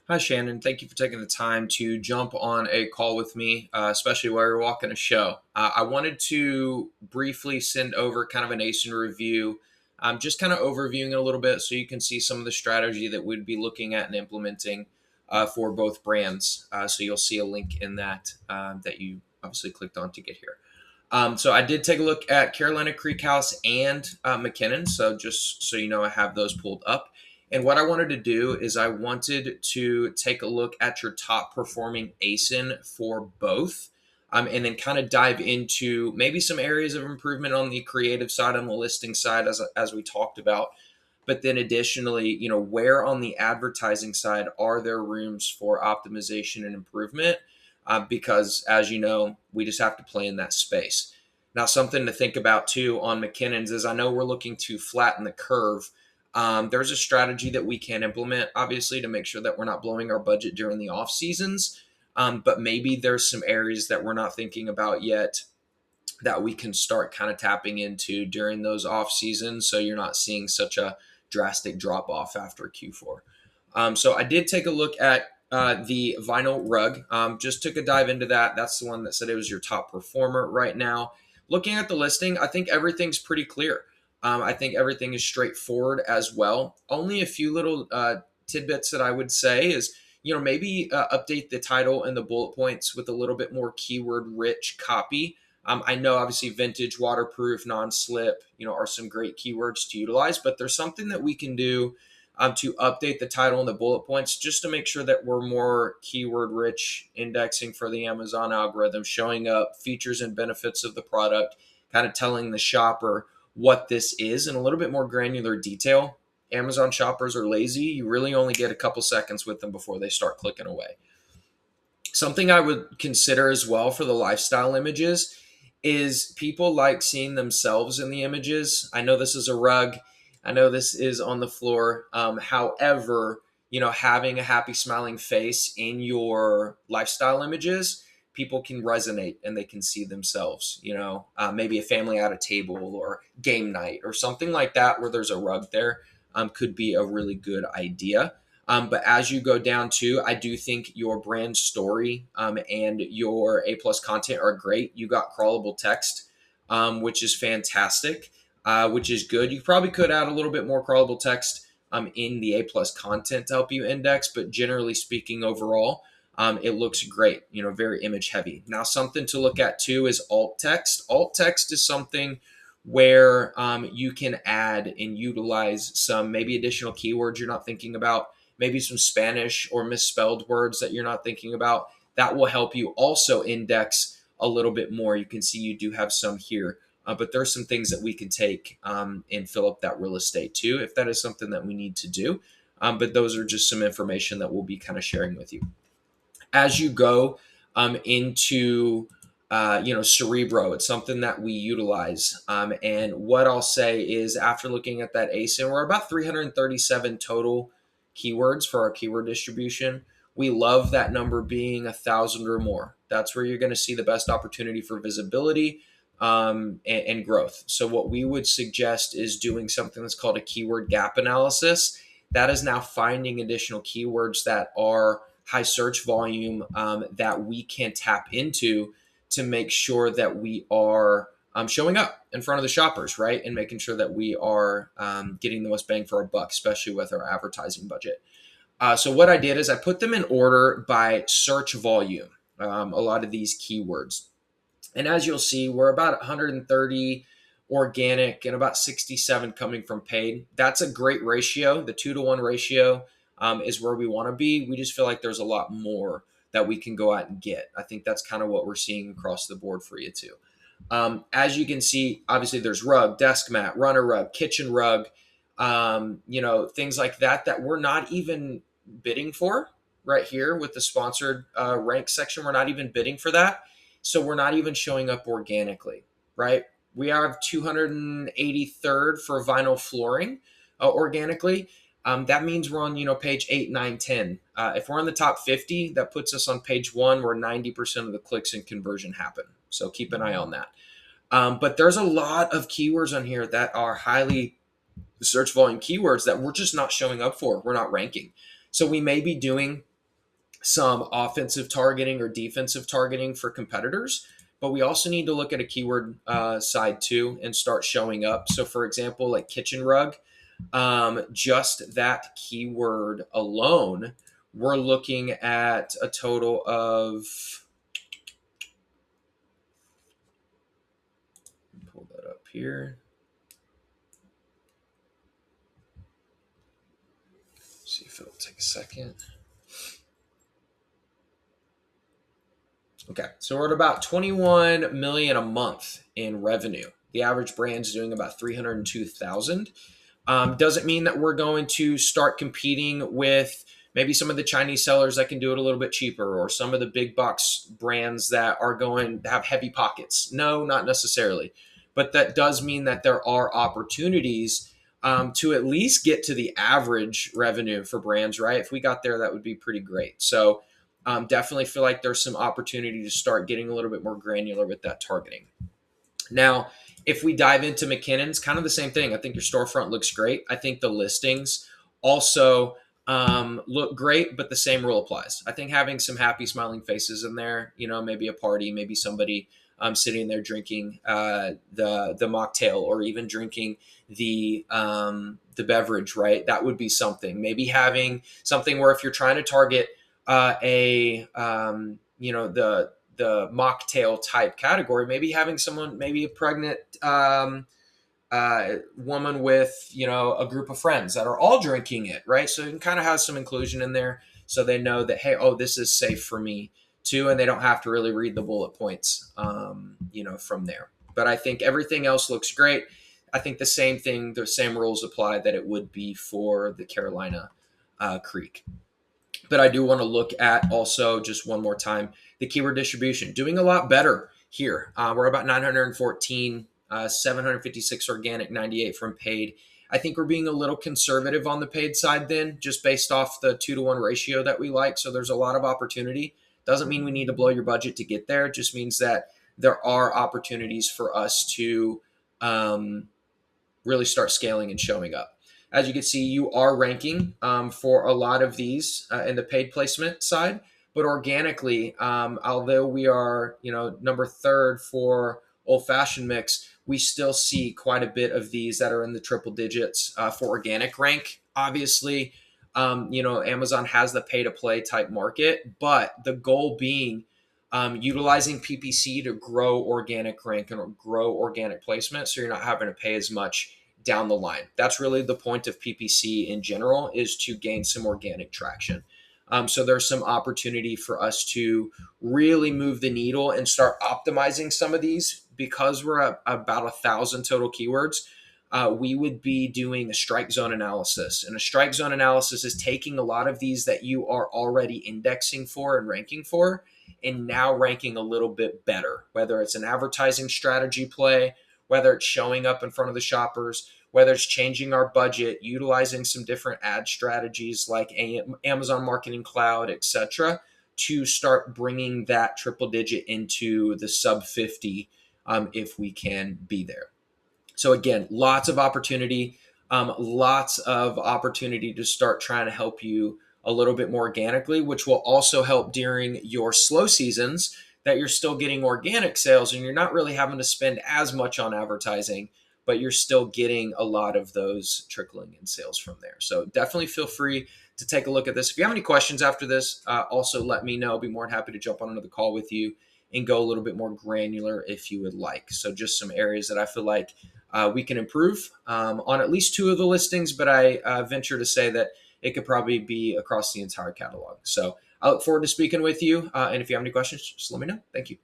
Hi, Shannon. Thank you for taking the time to jump on a call with me, especially while you're walking a show. I wanted to briefly send over kind of an ASIN review, just kind of overviewing it a little bit so you can see some of the strategy that we'd be looking at and implementing for both brands. So you'll see a link in that that you obviously clicked on to get here. So I did take a look at Carolina Creek House and McKinnon. So just so you know, I have those pulled up. And what I wanted to do is I wanted to take a look at your top performing ASIN for both. And then kind of dive into maybe some areas of improvement on the creative side, on the listing side, as we talked about. But then additionally, where on the advertising side are there rooms for optimization and improvement? Because as you know, we just have to play in that space. Now, something to think about too on McKinnon's is I know we're looking to flatten the curve. There's a strategy that we can implement, obviously, to make sure that we're not blowing our budget during the off seasons. But maybe there's some areas that we're not thinking about yet that we can start kind of tapping into during those off seasons, so you're not seeing such a drastic drop off after Q4. So I did take a look at the vinyl rug. Just took a dive into that. That's the one that said it was your top performer right now. Looking at the listing, I think everything's pretty clear. I think everything is straightforward as well. Only a few little tidbits that I would say is, maybe update the title and the bullet points with a little bit more keyword rich copy. I know obviously vintage, waterproof, non-slip, are some great keywords to utilize, but there's something that we can do to update the title and the bullet points just to make sure that we're more keyword rich indexing for the Amazon algorithm, showing up features and benefits of the product, kind of telling the shopper what this is in a little bit more granular detail. Amazon shoppers are lazy. You really only get a couple seconds with them before they start clicking away. Something I would consider as well for the lifestyle images is people like seeing themselves in the images. I know this is a rug. I know this is on the floor. However, having a happy smiling face in your lifestyle images, people can resonate and they can see themselves, maybe a family at a table or game night or something like that where there's a rug there could be a really good idea. But as you go down to, I do think your brand story and your A plus content are great. You got crawlable text, which is fantastic, which is good. You probably could add a little bit more crawlable text in the A plus content to help you index, but generally speaking, overall, it looks great. Very image heavy. Now, something to look at too is alt text. Alt text is something where you can add and utilize some maybe additional keywords you're not thinking about, maybe some Spanish or misspelled words that you're not thinking about. That will help you also index a little bit more. You can see you do have some here, but there's some things that we can take and fill up that real estate too, if that is something that we need to do. But those are just some information that we'll be kind of sharing with you. As you go into Cerebro, it's something that we utilize. And what I'll say is after looking at that ASIN, we're about 337 total keywords for our keyword distribution. We love that number being 1,000 or more. That's where you're going to see the best opportunity for visibility and growth. So what we would suggest is doing something that's called a keyword gap analysis. That is now finding additional keywords that are high search volume that we can tap into to make sure that we are showing up in front of the shoppers, right? And making sure that we are getting the most bang for our buck, especially with our advertising budget. So what I did is I put them in order by search volume, a lot of these keywords. And as you'll see, we're about 130 organic and about 67 coming from paid. That's a great ratio. The 2-to-1 ratio is where we want to be. We just feel like there's a lot more that we can go out and get. I think that's kind of what we're seeing across the board for you too. As you can see, obviously there's rug, desk mat, runner rug, kitchen rug, things like that we're not even bidding for right here with the sponsored rank section. We're not even bidding for that. So we're not even showing up organically, right? We have 283rd for vinyl flooring organically. That means we're on, page 8, 9, 10. If we're in the top 50, that puts us on page 1 where 90% of the clicks and conversion happen. So keep an eye on that. But there's a lot of keywords on here that are highly search volume keywords that we're just not showing up for. We're not ranking. So we may be doing some offensive targeting or defensive targeting for competitors. But we also need to look at a keyword side too and start showing up. So, for example, like kitchen rug, just that keyword alone, we're looking at a total of, pull that up here. See if it'll take a second. Okay, so we're at about 21 million a month in revenue. The average brand's doing about 302,000. Doesn't mean that we're going to start competing with maybe some of the Chinese sellers that can do it a little bit cheaper, or some of the big box brands that are going to have heavy pockets. No, not necessarily. But that does mean that there are opportunities to at least get to the average revenue for brands, right? If we got there, that would be pretty great. So definitely feel like there's some opportunity to start getting a little bit more granular with that targeting. Now, if we dive into McKinnon's, kind of the same thing. I think your storefront looks great. I think the listings also look great, but the same rule applies. I think having some happy, smiling faces in there, maybe a party, maybe somebody sitting there drinking the mocktail, or even drinking the beverage, right? That would be something. Maybe having something where if you're trying to target the mocktail type category, maybe having someone, maybe a pregnant woman with, a group of friends that are all drinking it, right? So you can kind of have some inclusion in there so they know that, hey, oh, this is safe for me too. And they don't have to really read the bullet points, from there. But I think everything else looks great. I think the same rules apply that it would be for the Carolina Creek. But I do want to look at also, just one more time, the keyword distribution. Doing a lot better here. We're about 914, 756 organic, 98 from paid. I think we're being a little conservative on the paid side then, just based off the 2-to-1 ratio that we like. So there's a lot of opportunity. Doesn't mean we need to blow your budget to get there. It just means that there are opportunities for us to really start scaling and showing up. As you can see, you are ranking for a lot of these in the paid placement side, but organically, although we are, number 3rd for old fashioned mix, we still see quite a bit of these that are in the triple digits for organic rank. Obviously, Amazon has the pay to play type market, but the goal being utilizing PPC to grow organic rank and grow organic placement, so you're not having to pay as much down the line. That's really the point of PPC in general, is to gain some organic traction. So there's some opportunity for us to really move the needle and start optimizing some of these. Because we're at about 1,000 total keywords, we would be doing a strike zone analysis. And a strike zone analysis is taking a lot of these that you are already indexing for and ranking for, and now ranking a little bit better, whether it's an advertising strategy play, whether it's showing up in front of the shoppers, whether it's changing our budget, utilizing some different ad strategies like Amazon Marketing Cloud, etc., to start bringing that triple digit into the sub 50 if we can be there. So again, lots of opportunity to start trying to help you a little bit more organically, which will also help during your slow seasons, that you're still getting organic sales and you're not really having to spend as much on advertising, but you're still getting a lot of those trickling in sales from there. So definitely feel free to take a look at this. If you have any questions after this, also let me know. I'll be more than happy to jump on another call with you and go a little bit more granular if you would like. So just some areas that I feel like we can improve on at least 2 of the listings, but I venture to say that it could probably be across the entire catalog. So I look forward to speaking with you. And if you have any questions, just let me know. Thank you.